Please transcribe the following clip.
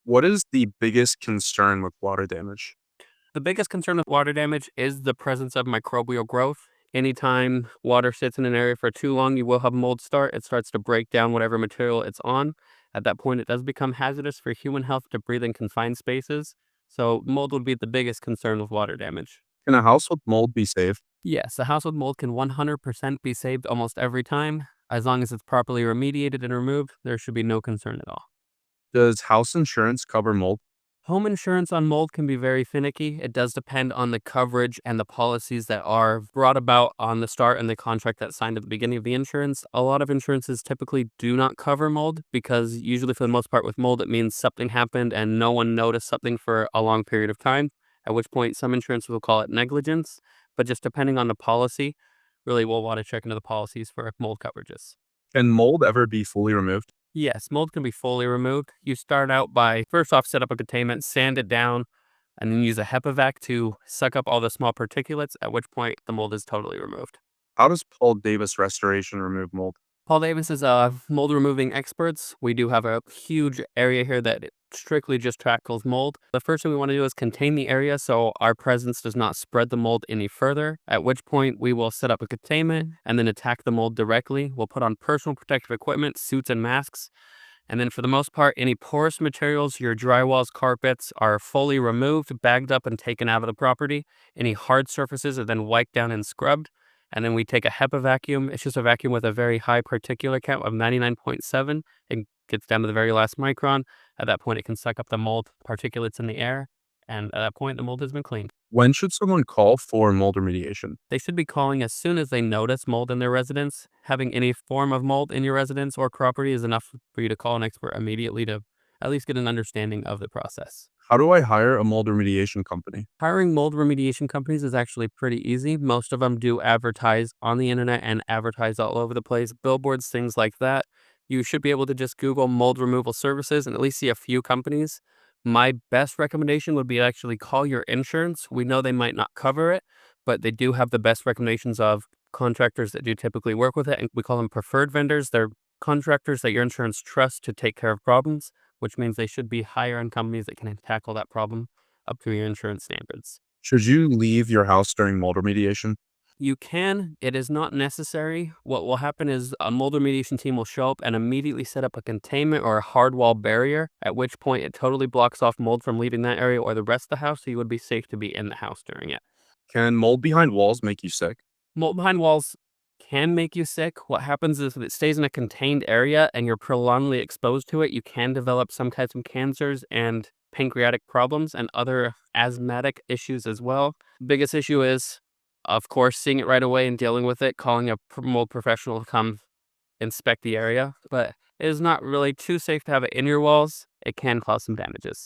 What is the biggest concern with water damage? The biggest concern with water damage is the presence of microbial growth. Anytime water sits in an area for too long, you will have mold start. It starts to break down whatever material it's on. At that point, it does become hazardous for human health to breathe in confined spaces. So, mold would be the biggest concern with water damage. Can a house with mold be saved? Yes, a house with mold can 100% be saved almost every time. As long as it's properly remediated and removed, there should be no concern at all. Does house insurance cover mold? Home insurance on mold can be very finicky. It does depend on the coverage and the policies that are brought about on the start and the contract that's signed at the beginning of the insurance. A lot of insurances typically do not cover mold because usually for the most part with mold, it means something happened and no one noticed something for a long period of time, at which point some insurance will call it negligence. But just depending on the policy, really we'll want to check into the policies for mold coverages. Can mold ever be fully removed? Yes, mold can be fully removed. You start out by first off set up a containment, sand it down, and then use a HEPA vac to suck up all the small particulates, at which point the mold is totally removed. How does Paul Davis Restoration remove mold? Paul Davis is a mold removing experts. We do have a huge area here that strictly just tackles mold. The first thing we want to do is contain the area so our presence does not spread the mold any further, at which point we will set up a containment and then attack the mold directly. We'll put on personal protective equipment, suits and masks. And then for the most part, any porous materials, your drywalls, carpets are fully removed, bagged up and taken out of the property. Any hard surfaces are then wiped down and scrubbed. And then we take a HEPA vacuum. It's just a vacuum with a very high particulate count of 99.7. It gets down to the very last micron. At that point, it can suck up the mold particulates in the air. And at that point, the mold has been cleaned. When should someone call for mold remediation? They should be calling as soon as they notice mold in their residence. Having any form of mold in your residence or property is enough for you to call an expert immediately to at least get an understanding of the process. How do I hire a mold remediation company? Hiring mold remediation companies is actually pretty easy. Most of them do advertise on the internet and advertise all over the place, billboards, things like that. You should be able to just Google mold removal services and at least see a few companies. My best recommendation would be to actually call your insurance. We know they might not cover it, but they do have the best recommendations of contractors that do typically work with it. And we call them preferred vendors. They're contractors that your insurance trusts to take care of problems, which means they should be higher end companies that can tackle that problem up to your insurance standards. Should you leave your house during mold remediation? You can, it is not necessary. What will happen is a mold remediation team will show up and immediately set up a containment or a hard wall barrier, at which point it totally blocks off mold from leaving that area or the rest of the house, so you would be safe to be in the house during it. Can mold behind walls make you sick? Mold behind walls can make you sick. What happens is if it stays in a contained area and you're prolongedly exposed to it, you can develop some types of cancers and pancreatic problems and other asthmatic issues as well. Biggest issue is, of course, seeing it right away and dealing with it, calling a mold professional to come inspect the area. But it is not really too safe to have it in your walls. It can cause some damages.